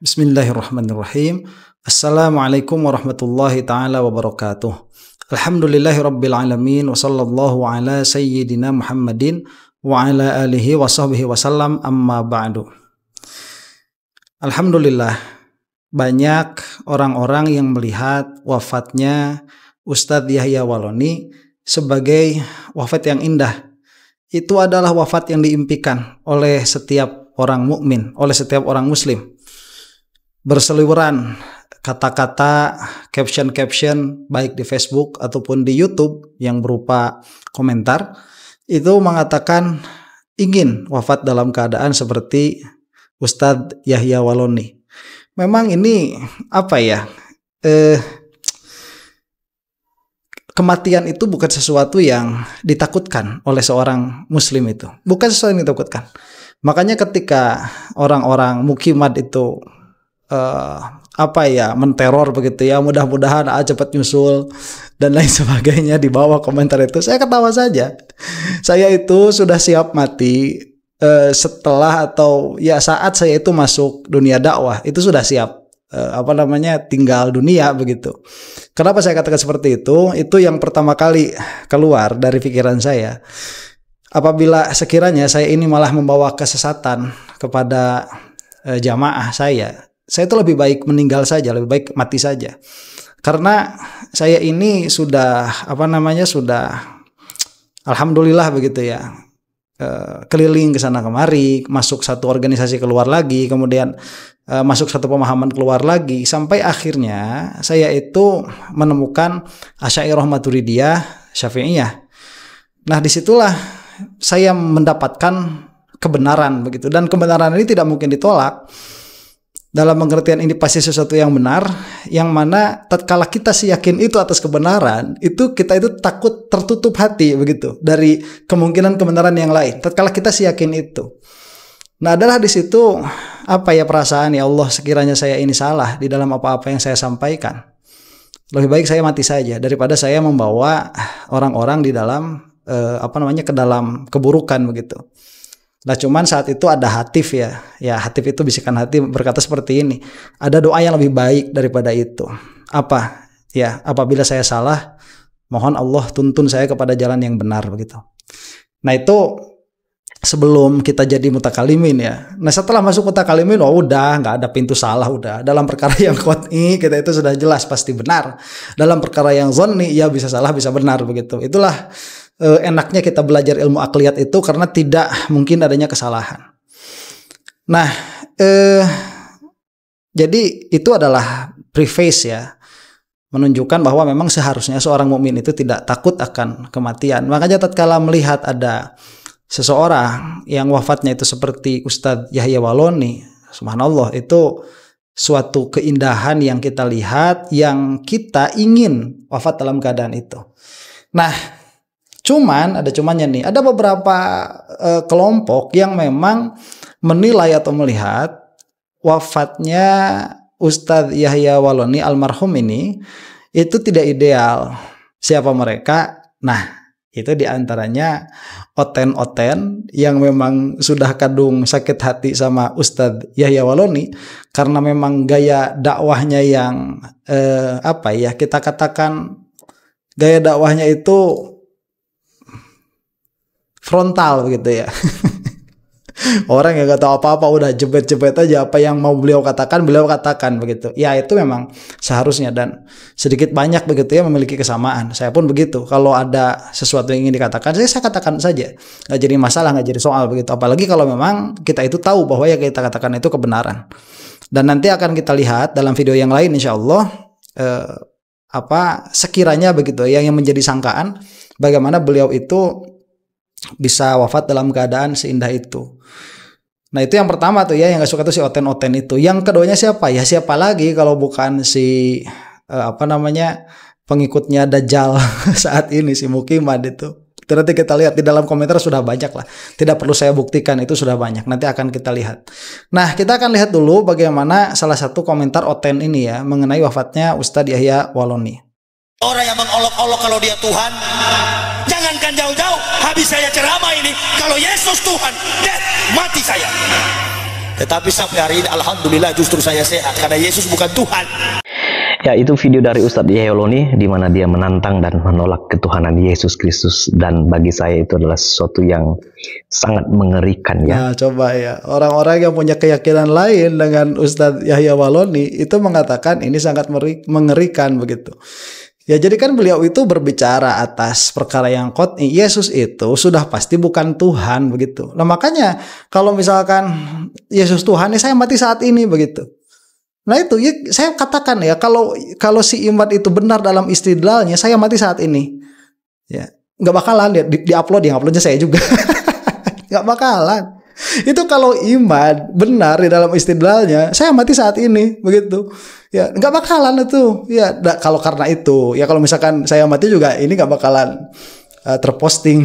Bismillahirrahmanirrahim. Assalamualaikum warahmatullahi ta'ala wabarakatuh. Alhamdulillahirabbil alamin wa sallallahu ala sayyidina Muhammadin wa ala alihi wa sahbihi wasallam, amma ba'du. Alhamdulillah, banyak orang-orang yang melihat wafatnya Ustadz Yahya Waloni sebagai wafat yang indah. Itu adalah wafat yang diimpikan oleh setiap orang mukmin, oleh setiap orang muslim. Berseliweran kata-kata, caption-caption baik di Facebook ataupun di YouTube yang berupa komentar itu mengatakan ingin wafat dalam keadaan seperti Ustadz Yahya Waloni. Memang ini apa ya? Kematian itu bukan sesuatu yang ditakutkan oleh seorang muslim itu. Bukan sesuatu yang ditakutkan. Makanya ketika orang-orang mukimat itu menteror begitu ya, mudah-mudahan cepat nyusul dan lain sebagainya di bawah komentar itu, saya ketawa saja. Saya itu sudah siap mati setelah atau ya saat saya itu masuk dunia dakwah, itu sudah siap tinggal dunia begitu. Kenapa saya katakan seperti itu? Itu yang pertama kali keluar dari pikiran saya. Apabila sekiranya saya ini malah membawa kesesatan kepada jamaah saya itu lebih baik meninggal saja, lebih baik mati saja. Karena saya ini sudah sudah alhamdulillah begitu ya, keliling ke sana kemari, masuk satu organisasi keluar lagi, kemudian masuk satu pemahaman keluar lagi, sampai akhirnya saya itu menemukan Asy'ariyah Maturidiyah Syafi'iyah. Nah, disitulah saya mendapatkan kebenaran begitu, dan kebenaran ini tidak mungkin ditolak. Dalam pengertian ini pasti sesuatu yang benar, yang mana tatkala kita yakin itu atas kebenaran, itu kita itu takut tertutup hati begitu dari kemungkinan kebenaran yang lain. Tatkala kita yakin itu. Nah, adalah di situ perasaan, ya Allah, sekiranya saya ini salah di dalam apa-apa yang saya sampaikan. Lebih baik saya mati saja daripada saya membawa orang-orang di dalam ke dalam keburukan begitu. Nah, cuman saat itu ada Hatif ya. Ya, Hatif itu bisikan hati berkata seperti ini. Ada doa yang lebih baik daripada itu. Apa? Ya, apabila saya salah, mohon Allah tuntun saya kepada jalan yang benar begitu. Nah, itu sebelum kita jadi mutakalimin ya. Nah, setelah masuk mutakalimin, udah nggak ada pintu salah udah. Dalam perkara yang qat'i kita itu sudah jelas pasti benar. Dalam perkara yang zonni ya bisa salah bisa benar begitu. Itulah enaknya kita belajar ilmu akliyat itu, karena tidak mungkin adanya kesalahan. Nah, jadi itu adalah preface ya, menunjukkan bahwa memang seharusnya seorang mukmin itu tidak takut akan kematian. Makanya tatkala melihat ada seseorang yang wafatnya itu seperti Ustadz Yahya Waloni, subhanallah, itu suatu keindahan yang kita lihat, yang kita ingin wafat dalam keadaan itu. Nah, cuman ada cumannya nih, ada beberapa kelompok yang memang menilai atau melihat wafatnya Ustadz Yahya Waloni almarhum ini itu tidak ideal. Siapa mereka? Nah, itu diantaranya oten-oten yang memang sudah kadung sakit hati sama Ustadz Yahya Waloni karena memang gaya dakwahnya yang kita katakan gaya dakwahnya itu frontal begitu ya. Orang yang gak tahu apa-apa udah jebet-jebet aja apa yang mau beliau katakan begitu. Ya, itu memang seharusnya, dan sedikit banyak begitu ya memiliki kesamaan. Saya pun begitu. Kalau ada sesuatu yang ingin dikatakan, saya katakan saja. Gak jadi masalah, gak jadi soal begitu. Apalagi kalau memang kita itu tahu bahwa yang kita katakan itu kebenaran. Dan nanti akan kita lihat dalam video yang lain insya Allah sekiranya begitu ya, yang menjadi sangkaan bagaimana beliau itu bisa wafat dalam keadaan seindah itu. Nah, itu yang pertama tuh ya, yang gak suka tuh si oten-oten itu. Yang keduanya siapa? Ya siapa lagi kalau bukan si pengikutnya Dajjal saat ini, si Mukimat itu. Nanti kita lihat di dalam komentar sudah banyak lah. Tidak perlu saya buktikan, itu sudah banyak. Nanti akan kita lihat. Nah, kita akan lihat dulu bagaimana salah satu komentar oten ini ya mengenai wafatnya Ustadz Yahya Waloni. Orang yang mengolok-olok kalau dia Tuhan, jangankan jauh-jauh, habis saya ceramah ini, kalau Yesus Tuhan, mati saya. Tetapi sampai hari ini alhamdulillah justru saya sehat karena Yesus bukan Tuhan. Ya, itu video dari Ustadz Yahyawaloni di mana dia menantang dan menolak ketuhanan Yesus Kristus, dan bagi saya itu adalah sesuatu yang sangat mengerikan ya. Nah, coba ya, orang-orang yang punya keyakinan lain dengan Ustadz Yahyawaloni itu mengatakan ini sangat mengerikan begitu. Ya, jadi kan beliau itu berbicara atas perkara yang qot'i. Yesus itu sudah pasti bukan Tuhan begitu. Nah, makanya kalau misalkan Yesus Tuhan, ya saya mati saat ini begitu. Nah itu ya, saya katakan ya, kalau si Imad itu benar dalam istidlalnya, saya mati saat ini. Ya, nggak bakalan ya di-upload, yang uploadnya saya juga. Nggak bakalan. Itu kalau Imad benar di dalam istidlalnya, saya mati saat ini begitu. Ya, nggak bakalan itu. Ya, kalau karena itu, ya kalau misalkan saya mati juga, ini nggak bakalan terposting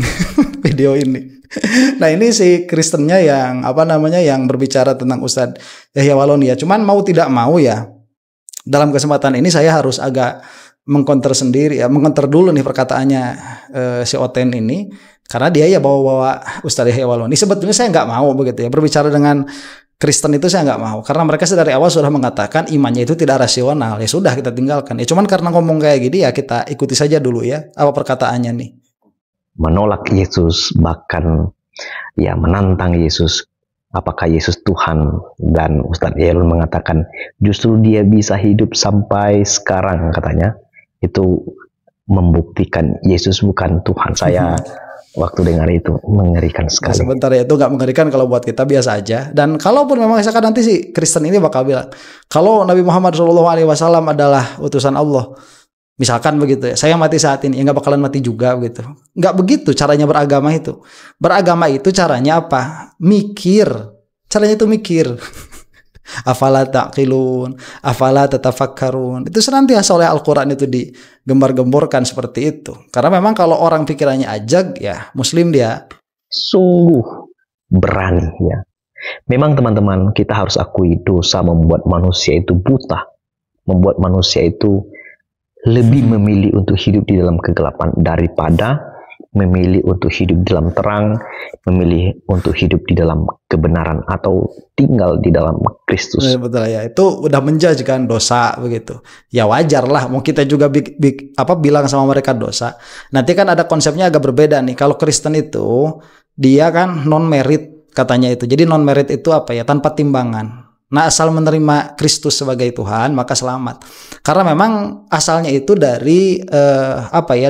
video ini. Nah, ini si Kristennya yang yang berbicara tentang Ustadz Yahyawaloni ya. Cuman mau tidak mau ya, dalam kesempatan ini saya harus agak mengkonter sendiri ya, mengkonter dulu nih perkataannya si Oten ini, karena dia ya bawa-bawa Ustadz Yahyawaloni. Sebetulnya saya nggak mau begitu ya, berbicara dengan Kristen itu saya nggak mau, karena mereka dari awal sudah mengatakan imannya itu tidak rasional. Ya sudah, kita tinggalkan. Ya cuman karena ngomong kayak gini ya, kita ikuti saja dulu ya apa perkataannya nih. Menolak Yesus, bahkan ya menantang Yesus, apakah Yesus Tuhan. Dan Ustadz Yahyawaloni mengatakan justru dia bisa hidup sampai sekarang, katanya itu membuktikan Yesus bukan Tuhan. Saya waktu dengar itu mengerikan sekali. Nah, sebentar ya, itu nggak mengerikan kalau buat kita, biasa aja. Dan kalaupun memang misalkan nanti si Kristen ini bakal bilang kalau Nabi Muhammad SAW adalah utusan Allah, misalkan begitu ya, saya mati saat ini, ya nggak bakalan mati juga begitu. Nggak begitu caranya beragama itu. Beragama itu caranya apa? Mikir. Caranya itu mikir. Afala ta'qilun, afala tatafakkarun. Itu senantiasa oleh Al-Quran itu digembar-gemborkan seperti itu. Karena memang kalau orang pikirannya ajag, ya Muslim dia. Sungguh berani ya. Memang teman-teman, kita harus akui dosa membuat manusia itu buta, membuat manusia itu lebih memilih untuk hidup di dalam kegelapan daripada memilih untuk hidup di dalam terang, memilih untuk hidup di dalam kebenaran atau tinggal di dalam Kristus. Betul ya, itu udah menjudge kan dosa begitu. Ya wajar lah, mau kita juga bilang sama mereka dosa. Nanti kan ada konsepnya agak berbeda nih. Kalau Kristen itu dia kan non merit katanya itu. Jadi non merit itu apa ya? Tanpa timbangan. Nah, asal menerima Kristus sebagai Tuhan maka selamat. Karena memang asalnya itu dari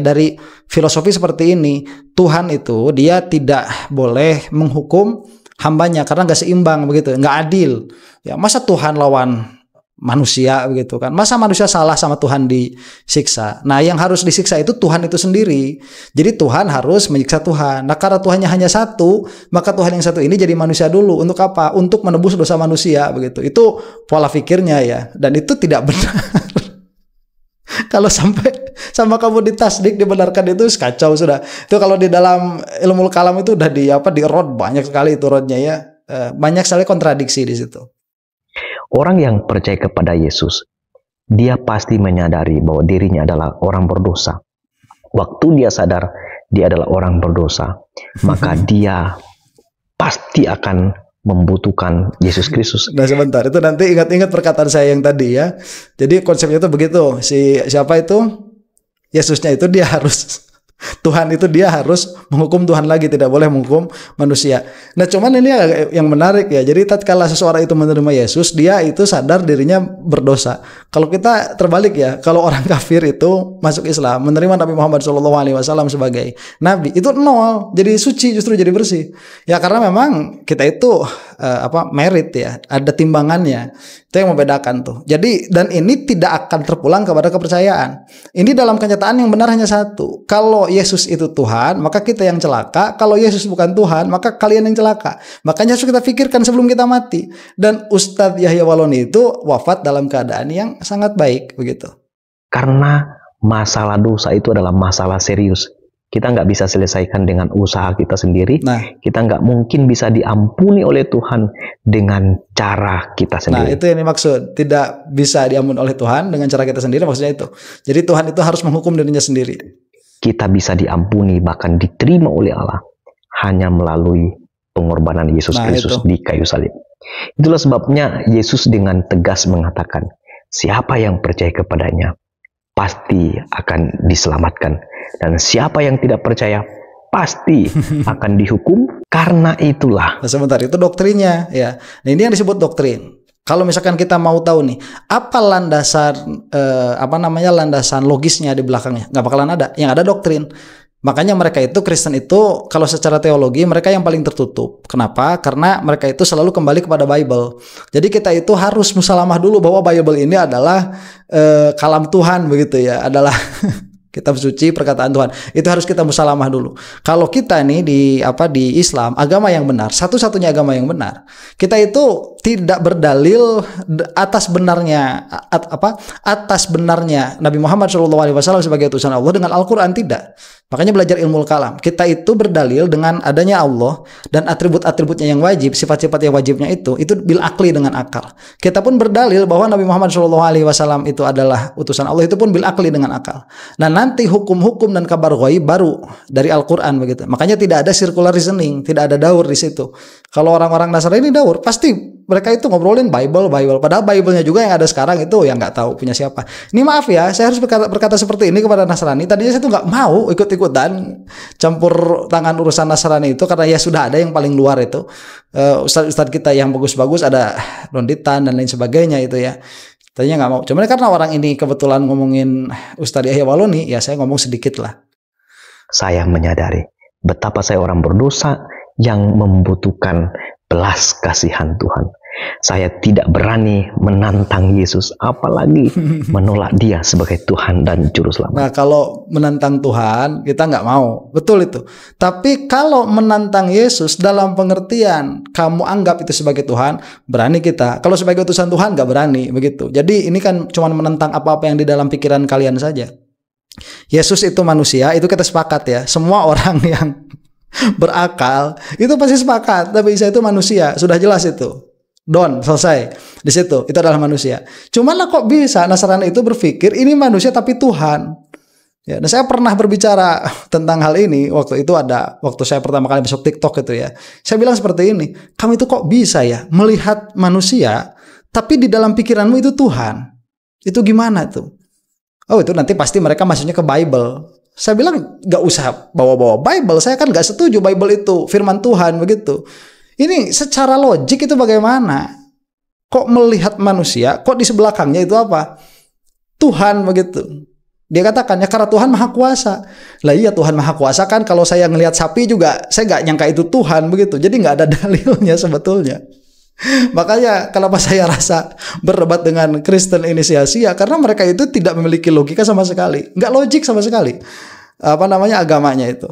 dari filosofi seperti ini. Tuhan itu dia tidak boleh menghukum hambanya karena nggak seimbang begitu, nggak adil. Ya, masa Tuhan lawan manusia begitu kan? Masa manusia salah sama Tuhan disiksa? Nah, yang harus disiksa itu Tuhan itu sendiri. Jadi Tuhan harus menyiksa Tuhan. Nah, karena Tuhannya hanya satu, maka Tuhan yang satu ini jadi manusia dulu. Untuk apa? Untuk menebus dosa manusia begitu. Itu pola pikirnya ya. Dan itu tidak benar. Kalau sampai sama kamu ditasdik dibenarkan itu kacau sudah. Itu kalau di dalam ilmu kalam itu udah di rod banyak sekali itu rodnya ya. Banyak sekali kontradiksi di situ. Orang yang percaya kepada Yesus, dia pasti menyadari bahwa dirinya adalah orang berdosa. Waktu dia sadar dia adalah orang berdosa, maka dia pasti akan membutuhkan Yesus Kristus. Nah sebentar, itu nanti ingat-ingat perkataan saya yang tadi ya. Jadi konsepnya itu begitu. Siapa itu? Yesusnya itu dia harus Tuhan itu dia harus menghukum Tuhan lagi, tidak boleh menghukum manusia. Nah cuman ini yang menarik ya. Jadi tatkala seseorang itu menerima Yesus, dia itu sadar dirinya berdosa. Kalau kita terbalik ya, kalau orang kafir itu masuk Islam, menerima Nabi Muhammad SAW sebagai Nabi, itu nol. Jadi suci, justru jadi bersih. Ya karena memang kita itu merit ya, ada timbangannya. Itu yang membedakan tuh. Jadi dan ini tidak akan terpulang kepada kepercayaan. Ini dalam kenyataan yang benar hanya satu. Kalau Yesus itu Tuhan, maka kita yang celaka. Kalau Yesus bukan Tuhan, maka kalian yang celaka. Makanya harus kita pikirkan sebelum kita mati. Dan Ustadz Yahyawaloni itu wafat dalam keadaan yang sangat baik begitu. Karena masalah dosa itu adalah masalah serius. Kita nggak bisa selesaikan dengan usaha kita sendiri. Nah, kita nggak mungkin bisa diampuni oleh Tuhan dengan cara kita sendiri. Nah, itu yang dimaksud. Tidak bisa diampuni oleh Tuhan dengan cara kita sendiri, maksudnya itu. Jadi Tuhan itu harus menghukum dirinya sendiri. Kita bisa diampuni, bahkan diterima oleh Allah hanya melalui pengorbanan Yesus Kristus di kayu salib. Itulah sebabnya Yesus dengan tegas mengatakan, siapa yang percaya kepadanya pasti akan diselamatkan, dan siapa yang tidak percaya pasti akan dihukum. Karena itulah. Nah, sebentar, itu doktrinnya ya. Nah, ini yang disebut doktrin. Kalau misalkan kita mau tahu nih, apa landasan landasan logisnya di belakangnya, nggak bakalan ada. Yang ada doktrin. Makanya mereka itu, Kristen itu, kalau secara teologi mereka yang paling tertutup. Kenapa? Karena mereka itu selalu kembali kepada Bible. Jadi kita itu harus musalamah dulu bahwa Bible ini adalah kalam Tuhan, begitu ya, adalah kitab suci perkataan Tuhan. Itu harus kita musalamah dulu. Kalau kita nih di Islam, agama yang benar, satu-satunya agama yang benar, kita itu tidak berdalil atas benarnya Nabi Muhammad SAW sebagai utusan Allah dengan Al-Quran, tidak. Makanya belajar ilmu kalam. Kita itu berdalil dengan adanya Allah dan atribut-atributnya yang wajib, sifat-sifat yang wajibnya itu bil akli, dengan akal. Kita pun berdalil bahwa Nabi Muhammad SAW itu adalah utusan Allah, itu pun bil akli, dengan akal. Nah, nanti hukum-hukum dan kabar ghaib baru dari Al-Quran, begitu. Makanya tidak ada circular reasoning, tidak ada daur di situ. Kalau orang-orang Nasrani daur, pasti mereka itu ngobrolin Bible. Padahal Bible-nya juga yang ada sekarang itu yang nggak tahu punya siapa. Ini maaf ya, saya harus berkata seperti ini kepada Nasrani. Tadinya saya tuh nggak mau ikut-ikutan campur tangan urusan Nasrani itu, karena ya sudah ada yang paling luar itu. Ustadz kita yang bagus-bagus, ada Ronditan dan lain sebagainya itu ya. Tadinya nggak mau. Cuman karena orang ini kebetulan ngomongin Ustadz Yahya Waloni, ya saya ngomong sedikit lah. Saya menyadari betapa saya orang berdosa yang membutuhkan belas kasihan Tuhan. Saya tidak berani menantang Yesus, apalagi menolak Dia sebagai Tuhan dan Juru Selamat. Nah, kalau menantang Tuhan kita nggak mau, betul itu. Tapi kalau menantang Yesus dalam pengertian kamu anggap itu sebagai Tuhan, berani kita. Kalau sebagai utusan Tuhan nggak berani, begitu. Jadi ini kan cuma menentang apa-apa yang di dalam pikiran kalian saja. Yesus itu manusia, itu kita sepakat ya. Semua orang yang berakal itu pasti sepakat. Tapi Isa itu manusia, sudah jelas itu. Selesai di situ. Itu adalah manusia. Cuman lah kok bisa Nasrani itu berpikir ini manusia tapi Tuhan. Ya, dan saya pernah berbicara tentang hal ini waktu saya pertama kali masuk TikTok itu ya. Saya bilang seperti ini, kamu itu kok bisa ya melihat manusia tapi di dalam pikiranmu itu Tuhan. Itu gimana tuh? Oh, itu nanti pasti mereka masuknya ke Bible. Saya bilang gak usah bawa-bawa Bible. Saya kan gak setuju Bible itu firman Tuhan, begitu. Ini secara logik itu bagaimana? Kok melihat manusia, kok di sebelakangnya itu apa? Tuhan, begitu. Dia katakan, ya karena Tuhan Maha Kuasa. Lah iya, Tuhan Maha Kuasa kan, kalau saya ngelihat sapi juga, saya gak nyangka itu Tuhan, begitu. Jadi gak ada dalilnya sebetulnya. Makanya kenapa saya rasa berdebat dengan Kristen ini sia-sia, karena mereka itu tidak memiliki logika sama sekali. Nggak logik sama sekali. Agamanya itu.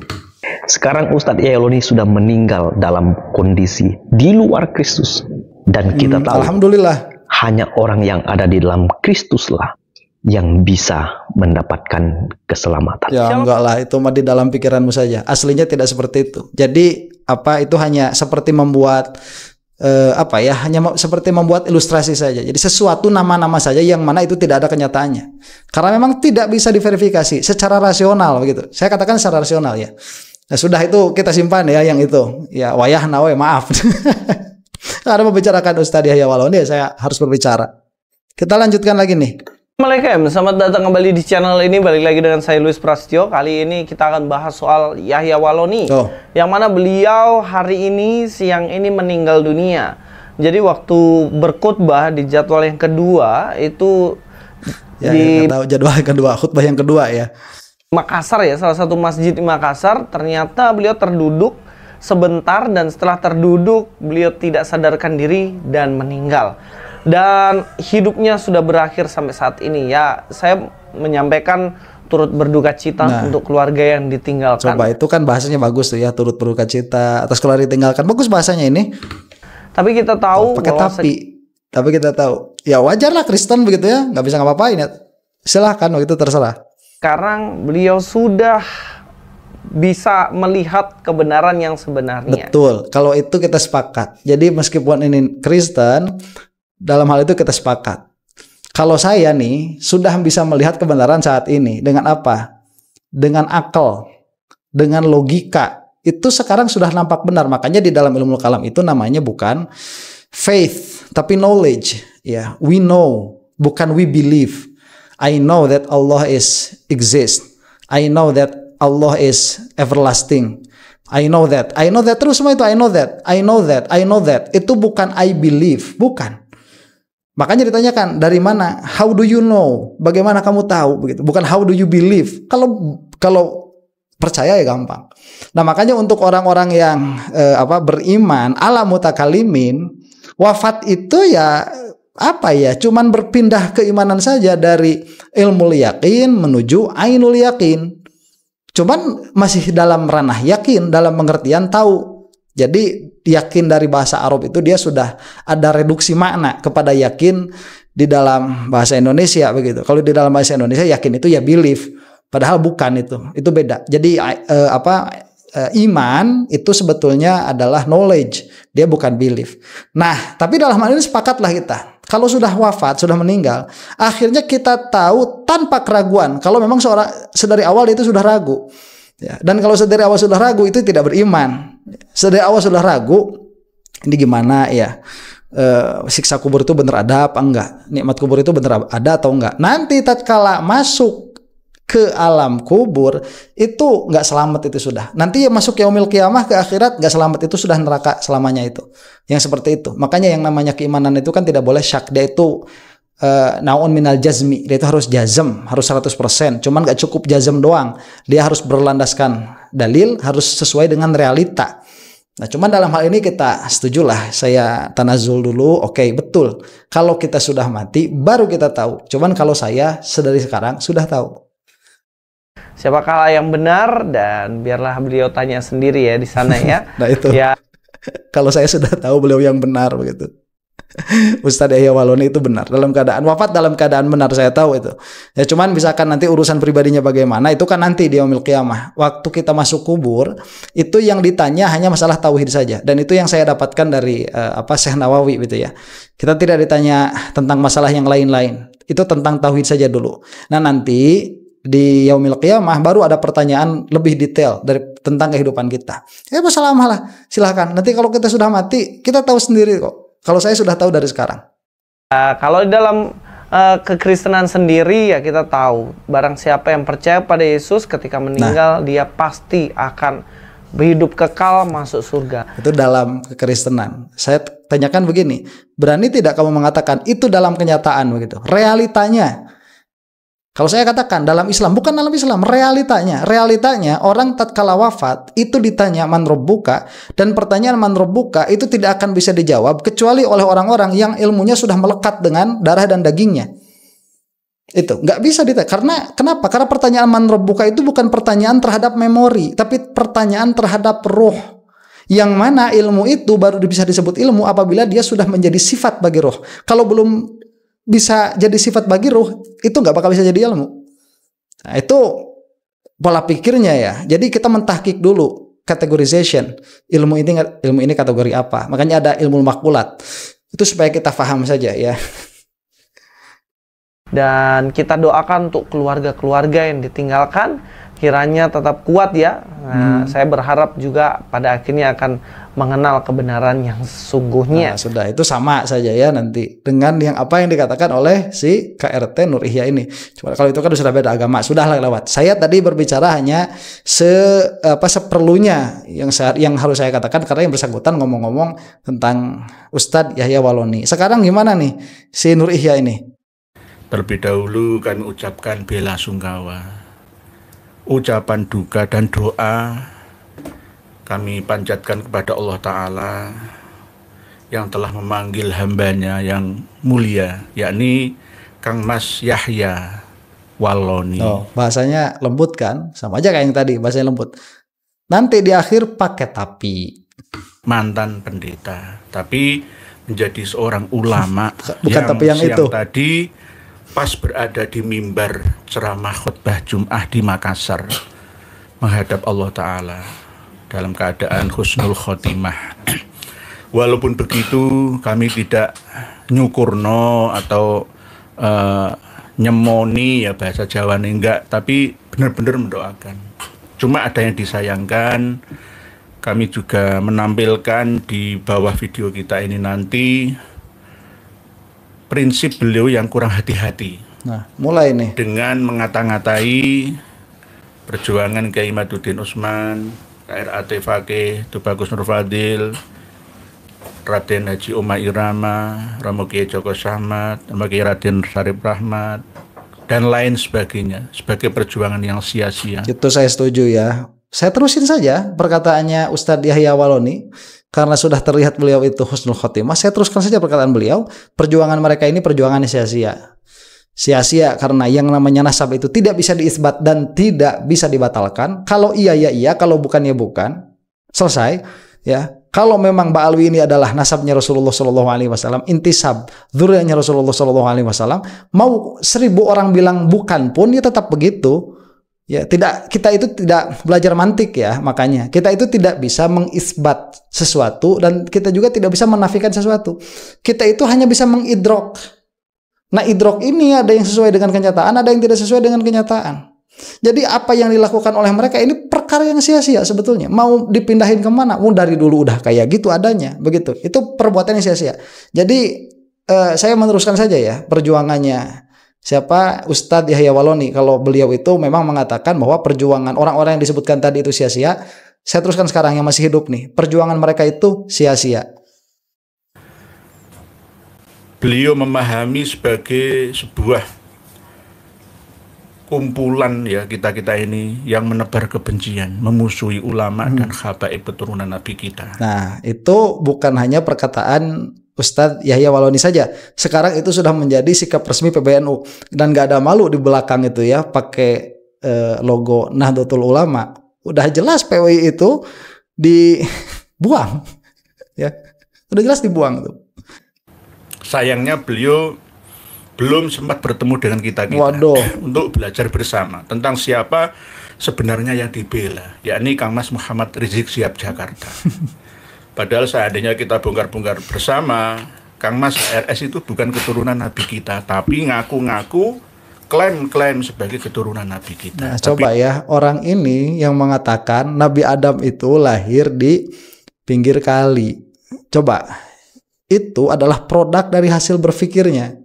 Sekarang Ustadz Yahya Waloni sudah meninggal dalam kondisi di luar Kristus. Dan kita tahu, alhamdulillah, hanya orang yang ada di dalam Kristuslah yang bisa mendapatkan keselamatan. Ya enggak lah, itu mah di dalam pikiranmu saja. Aslinya tidak seperti itu. Jadi itu hanya seperti membuat hanya seperti membuat ilustrasi saja. Jadi sesuatu nama-nama saja yang mana itu tidak ada kenyataannya. Karena memang tidak bisa diverifikasi secara rasional, begitu. Saya katakan secara rasional ya. Nah, sudah itu kita simpan ya yang itu. Ya wayah nawe, maaf. Karena membicarakan Ustadz Yahya Waloni, saya harus berbicara. Kita lanjutkan lagi nih. Assalamualaikum, selamat datang kembali di channel ini. Balik lagi dengan saya Luis Prasetyo. Kali ini kita akan bahas soal Yahya Waloni, yang mana beliau hari ini siang ini meninggal dunia. Jadi waktu berkhutbah di jadwal yang kedua itu jadwal yang kedua, khutbah yang kedua ya. Makassar ya, salah satu masjid di Makassar. Ternyata beliau terduduk sebentar dan setelah terduduk beliau tidak sadarkan diri dan meninggal. Dan hidupnya sudah berakhir sampai saat ini ya. Saya menyampaikan turut berduka cita untuk keluarga yang ditinggalkan. Coba, itu kan bahasanya bagus tuh ya, turut berduka cita atas keluarga ditinggalkan. Bagus bahasanya ini. Tapi kita tahu pakai tapi kita tahu ya wajar lah Kristen begitu ya, nggak bisa ngapa-ngapain ya. Silahkan, begitu terserah. Sekarang beliau sudah bisa melihat kebenaran yang sebenarnya. Betul, kalau itu kita sepakat. Jadi meskipun ini Kristen, dalam hal itu kita sepakat. Kalau saya nih sudah bisa melihat kebenaran saat ini dengan apa? Dengan akal, dengan logika. Itu sekarang sudah nampak benar. Makanya di dalam ilmu kalam itu namanya bukan faith, tapi knowledge. Ya, we know, bukan we believe. I know that Allah is exist. I know that Allah is everlasting. I know that terus semua itu I know that. Itu bukan I believe, bukan. Makanya ditanyakan dari mana? How do you know? Bagaimana kamu tahu begitu? Bukan how do you believe. Kalau percaya ya gampang. Nah, makanya untuk orang-orang yang beriman ala mutakalimin, wafat itu ya cuman berpindah keimanan saja dari ilmu yakin menuju ainul yakin. Cuman masih dalam ranah yakin, dalam pengertian tahu. Jadi yakin dari bahasa Arab itu dia sudah ada reduksi makna kepada yakin di dalam bahasa Indonesia begitu. Kalau di dalam bahasa Indonesia yakin itu ya belief, padahal bukan itu beda. Jadi iman itu sebetulnya adalah knowledge, dia bukan belief. Nah, tapi dalam hal ini sepakatlah kita. Kalau sudah wafat, sudah meninggal, akhirnya kita tahu tanpa keraguan. Kalau memang sedari awal itu sudah ragu, ya. Dan kalau sedari awal sudah ragu itu tidak beriman. Sedari awal sudah ragu, ini gimana ya? Siksa kubur itu benar ada apa enggak? Nikmat kubur itu benar ada atau enggak? Nanti tatkala masuk ke alam kubur itu nggak selamat itu sudah. Nanti masuk yaumil qiyamah ke akhirat nggak selamat itu sudah neraka selamanya itu. Yang seperti itu. Makanya yang namanya keimanan itu kan tidak boleh syak. Dia itu naun minal jazmi. Dia itu harus jazm, harus 100%. Cuman nggak cukup jazm doang. Dia harus berlandaskan dalil, harus sesuai dengan realita. Nah, cuman dalam hal ini kita setujulah, saya tanazul dulu. Oke, betul. Kalau kita sudah mati baru kita tahu. Cuman kalau saya sedari sekarang sudah tahu. Siapakah yang benar, dan biarlah beliau tanya sendiri ya di sana ya. Nah itu. Ya. Kalau saya sudah tahu beliau yang benar begitu. Ustadz Yahya Waloni itu benar dalam keadaan wafat, dalam keadaan benar, saya tahu itu. Ya cuman misalkan nanti urusan pribadinya bagaimana itu kan nanti di yaumil qiyamah. Waktu kita masuk kubur itu yang ditanya hanya masalah tauhid saja, dan itu yang saya dapatkan dari Syekh Nawawi gitu ya. Kita tidak ditanya tentang masalah yang lain-lain. Itu tentang tauhid saja dulu. Nah, nanti di yaumil qiyamah baru ada pertanyaan lebih detail tentang kehidupan kita. Ya malah silahkan. Nanti kalau kita sudah mati kita tahu sendiri kok. Kalau saya sudah tahu dari sekarang. Kalau di dalam kekristenan sendiri ya kita tahu barang siapa yang percaya pada Yesus ketika meninggal dia pasti akan hidup kekal masuk surga. Itu dalam kekristenan. Saya tanyakan begini, berani tidak kamu mengatakan itu dalam kenyataan begitu? Realitanya. Kalau saya katakan dalam Islam, bukan dalam Islam, realitanya orang tatkala wafat itu ditanya man rabbuka, dan pertanyaan man rabbuka itu tidak akan bisa dijawab kecuali oleh orang-orang yang ilmunya sudah melekat dengan darah dan dagingnya. Itu nggak bisa ditanya. Kenapa? Karena pertanyaan man rabbuka itu bukan pertanyaan terhadap memori, tapi pertanyaan terhadap ruh. Yang mana ilmu itu baru bisa disebut ilmu apabila dia sudah menjadi sifat bagi ruh. Kalau belum bisa jadi sifat bagi ruh, itu nggak bakal bisa jadi ilmu. Nah, itu pola pikirnya ya. Jadi kita mentahkik dulu categorization. Ilmu ini kategori apa? Makanya ada ilmu makbulat. Itu supaya kita paham saja ya. Dan kita doakan untuk keluarga-keluarga yang ditinggalkan kiranya tetap kuat ya. Nah, saya berharap juga pada akhirnya akan mengenal kebenaran yang sesungguhnya. Nah, sudah itu sama saja ya nanti dengan yang apa yang dikatakan oleh si KRT Nur Ihya ini. Cuma kalau itu kan sudah beda agama, sudahlah lewat. Saya tadi berbicara hanya seperlunya yang harus saya katakan karena yang bersangkutan ngomong-ngomong tentang Ustadz Yahya Waloni. Sekarang gimana nih si Nur Ihya ini? Terlebih dahulu kami ucapkan bela sungkawa, ucapan duka dan doa kami panjatkan kepada Allah Ta'ala yang telah memanggil hambanya yang mulia, yakni Kang Mas Yahya Waloni. Oh, bahasanya lembut kan? Sama aja kayak yang tadi, bahasanya lembut. Nanti di akhir pakai tapi. Mantan pendeta, tapi menjadi seorang ulama. Bukan yang tapi yang siang itu. Tadi pas berada di mimbar ceramah khutbah Jum'ah di Makassar menghadap Allah Ta'ala dalam keadaan husnul khotimah. Walaupun begitu kami tidak nyukurno atau nyemoni ya bahasa Jawa enggak, tapi benar-benar mendoakan. Cuma ada yang disayangkan kami juga menampilkan di bawah video kita ini nanti prinsip beliau yang kurang hati-hati. Nah, mulai nih. Dengan mengata-ngatai perjuangan Kiai Imaduddin Utsman, KRAT Fakih, Tubagus Nur Fadil, Raden Haji Uma Irama, Romo Kiai Joko Sahmat, Romo Kiai Raden Syarif Rahmat, dan lain sebagainya, sebagai perjuangan yang sia-sia. Itu saya setuju ya. Saya terusin saja perkataannya Ustadz Yahya Waloni, karena sudah terlihat beliau itu husnul khotimah. Saya teruskan saja perkataan beliau, perjuangan mereka ini perjuangan sia-sia. Sia-sia karena yang namanya nasab itu tidak bisa diisbat dan tidak bisa dibatalkan. Kalau iya ya iya, kalau bukan ya bukan. Selesai ya. Kalau memang Mbak Alwi ini adalah nasabnya Rasulullah Shallallahu Alaihi Wasallam, intisab dzurriyyahnya Rasulullah Shallallahu Alaihi Wasallam, mau 1000 orang bilang bukan pun ya tetap begitu. Ya, kita itu tidak belajar mantik ya, makanya kita itu tidak bisa mengisbat sesuatu dan kita juga tidak bisa menafikan sesuatu. Kita itu hanya bisa mengidrok. Nah, idrok ini ada yang sesuai dengan kenyataan, ada yang tidak sesuai dengan kenyataan. Jadi apa yang dilakukan oleh mereka ini perkara yang sia-sia sebetulnya. Mau dipindahin kemana? Dari dulu udah kayak gitu adanya, begitu. Itu perbuatan yang sia-sia. Jadi saya meneruskan saja ya perjuangannya. Siapa? Ustadz Yahya Waloni. Kalau beliau itu memang mengatakan bahwa perjuangan orang-orang yang disebutkan tadi itu sia-sia. Saya teruskan sekarang yang masih hidup nih. Perjuangan mereka itu sia-sia. Beliau memahami sebagai sebuah kumpulan ya kita-kita ini yang menebar kebencian, memusuhi ulama dan khabaib keturunan Nabi kita. Nah, itu bukan hanya perkataan Ustadz Yahya Waloni saja. Sekarang itu sudah menjadi sikap resmi PBNU dan gak ada malu di belakang itu ya pakai logo Nahdlatul Ulama. Udah jelas PWI itu dibuang ya. Udah jelas dibuang tuh. Sayangnya beliau belum sempat bertemu dengan kita-kita untuk belajar bersama tentang siapa sebenarnya yang dibela, yakni Kang Mas Muhammad Rizik Syihab Jakarta. Padahal seandainya kita bongkar-bongkar bersama, Kang Mas RS itu bukan keturunan Nabi kita, tapi ngaku-ngaku klaim sebagai keturunan Nabi kita. Nah, coba ya, orang ini yang mengatakan Nabi Adam itu lahir di pinggir kali. Coba, itu adalah produk dari hasil berpikirnya.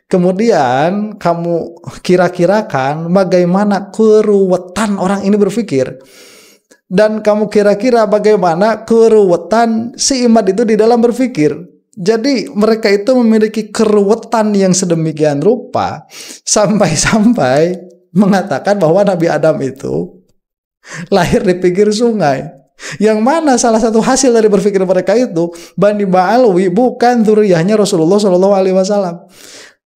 Kemudian kamu kira-kirakan bagaimana keruwetan orang ini berpikir. Dan kamu kira-kira bagaimana keruwetan si Imad itu di dalam berpikir. Jadi mereka itu memiliki keruwetan yang sedemikian rupa sampai-sampai mengatakan bahwa Nabi Adam itu lahir di pinggir sungai. Yang mana salah satu hasil dari berpikir mereka itu Bani Ba'alwi bukan dzurriyyahnya Rasulullah Shallallahu Alaihi Wasallam.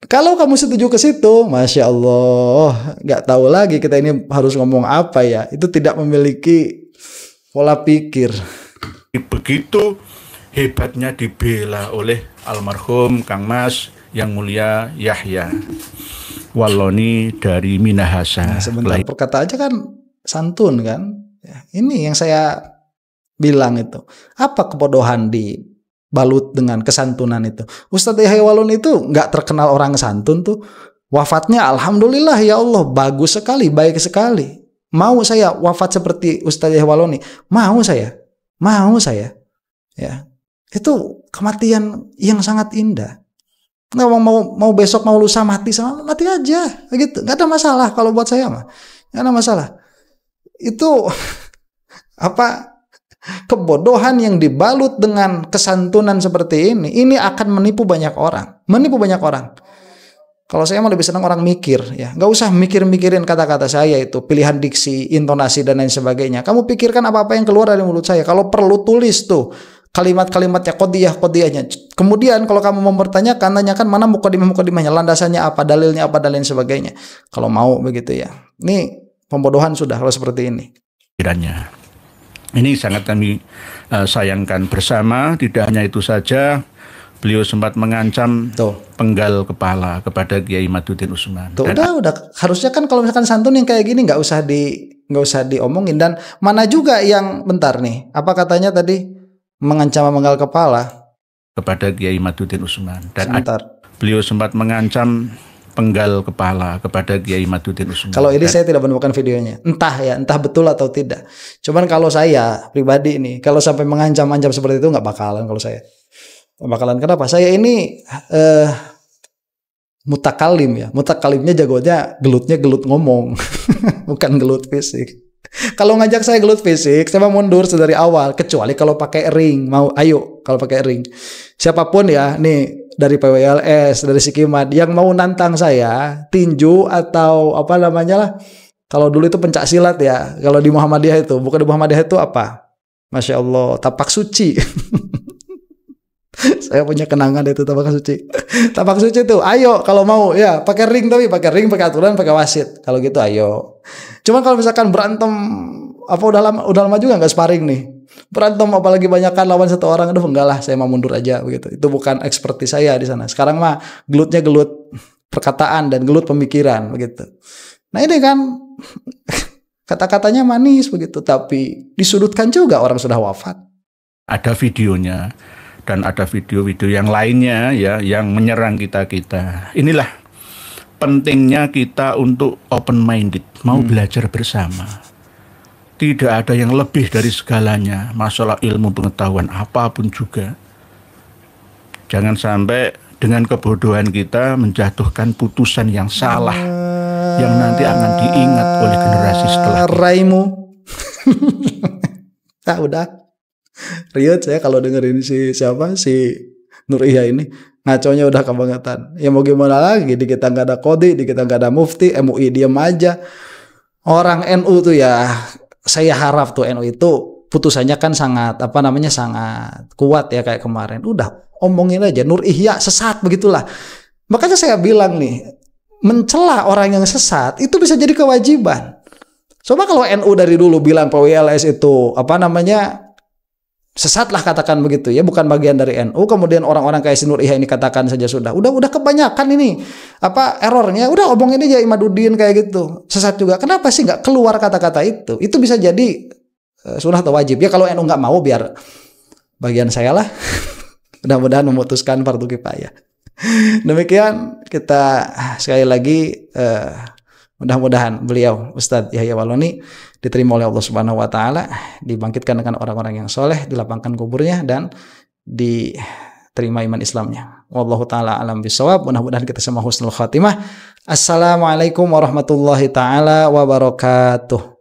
Kalau kamu setuju ke situ, masya Allah, nggak tahu lagi kita ini harus ngomong apa ya. Itu tidak memiliki pola pikir. Begitu hebatnya dibela oleh almarhum Kang Mas yang mulia Yahya Waloni dari Minahasa. Nah, sebentar, perkata aja kan santun kan. Ya, ini yang saya bilang itu. Apa kebodohan dibalut dengan kesantunan itu? Ustadz Yahya Waloni itu nggak terkenal orang santun tuh. Wafatnya alhamdulillah ya Allah, bagus sekali, baik sekali. Mau saya wafat seperti Ustadz Yahya Waloni? Mau saya. Ya, itu kematian yang sangat indah. Nggak mau besok mau lusa mati aja, begitu. Nggak ada masalah kalau buat saya mah, nggak ada masalah. Itu apa kebodohan yang dibalut dengan kesantunan seperti ini akan menipu banyak orang. Kalau saya mau lebih senang orang mikir ya, nggak usah mikirin kata-kata saya itu, pilihan diksi, intonasi dan lain sebagainya. Kamu pikirkan apa-apa yang keluar dari mulut saya. Kalau perlu tulis tuh kalimat-kalimatnya, qodiyahnya. Kemudian kalau kamu mempertanyakan, tanyakan mana mukadimahnya, landasannya apa, dalilnya apa dan lain sebagainya. Kalau mau begitu ya. Ini pembodohan sudah kalau seperti ini. Ini sangat kami sayangkan bersama. Tidak hanya itu saja, beliau sempat mengancam penggal kepala kepada Kiai Imaduddin Utsman. Udah. Harusnya kan kalau misalkan santun yang kayak gini nggak usah diomongin. Dan mana juga yang bentar nih, apa katanya tadi mengancam penggal kepala kepada Kiai Imaduddin Utsman. Dan sebentar. beliau sempat mengancam penggal kepala kepada Kiai Maduddin Usmul. Kalau ini saya tidak menemukan videonya. Entah betul atau tidak. Cuman kalau saya pribadi ini, kalau sampai mengancam-ancam seperti itu nggak bakalan kalau saya. Nggak bakalan. Kenapa? Saya ini mutakalim ya. Mutakalimnya jagonya gelutnya gelut ngomong. Bukan gelut fisik. Kalau ngajak saya gelut fisik, saya mau mundur dari awal. Kecuali kalau pakai ring. Kalau pakai ring. Siapapun ya, nih. Dari PWLS, dari Sikimat yang mau nantang saya tinju atau apa namanya lah, kalau dulu itu pencak silat ya, kalau di Muhammadiyah itu, bukan di Muhammadiyah itu apa, Masya Allah, tapak suci. Saya punya kenangan itu tapak suci. Tapak suci itu, ayo kalau mau ya pakai ring, tapi pakai ring, pakai aturan, pakai wasit. Kalau gitu ayo. Cuman kalau misalkan berantem apa udah lama juga nggak sparring nih. Berantem apalagi banyakan lawan satu orang, aduh enggak lah, saya mau mundur aja begitu. Itu bukan ekspertis saya di sana. Sekarang mah gelutnya gelut perkataan dan gelut pemikiran begitu. Nah ini kan kata-katanya manis begitu, tapi disudutkan juga orang sudah wafat. Ada videonya dan ada video-video yang lainnya ya yang menyerang kita-kita. Inilah pentingnya kita untuk open minded, mau belajar bersama. Tidak ada yang lebih dari segalanya, masalah ilmu pengetahuan apapun juga. Jangan sampai dengan kebodohan kita menjatuhkan putusan yang salah, yang nanti akan diingat oleh generasi setelah kita. Raimu. Nah udah. Riot saya kalau dengerin si Nur Ihya ini, ngaconya udah kebangetan. Ya mau gimana lagi, di kita nggak ada kodi, di kita nggak ada mufti, MUI diam aja. Orang NU tuh ya, saya harap tuh NU itu putusannya kan sangat sangat kuat ya kayak kemarin. Udah omongin aja Nur Ihya sesat begitulah. Makanya saya bilang nih, mencela orang yang sesat itu bisa jadi kewajiban. Coba kalau NU dari dulu bilang PWLS itu sesat lah katakan begitu ya, bukan bagian dari NU, kemudian orang-orang kayak si Nur Ihya ini katakan saja sudah kebanyakan ini errornya, udah omongin aja Imaduddin kayak gitu sesat juga. Kenapa sih nggak keluar kata-kata itu? Itu bisa jadi sunnah atau wajib ya. Kalau NU nggak mau, biar bagian saya lah. Mudah-mudahan memutuskan fardu kifayah. Demikian kita sekali lagi mudah-mudahan beliau Ustadz Yahya Waloni diterima oleh Allah Subhanahu wa taala, dibangkitkan dengan orang-orang yang soleh, dilapangkan kuburnya dan diterima iman Islamnya. Wallahu taala alam bisawab. Mudah-mudahan kita semua husnul khatimah. Assalamualaikum warahmatullahi taala wabarakatuh.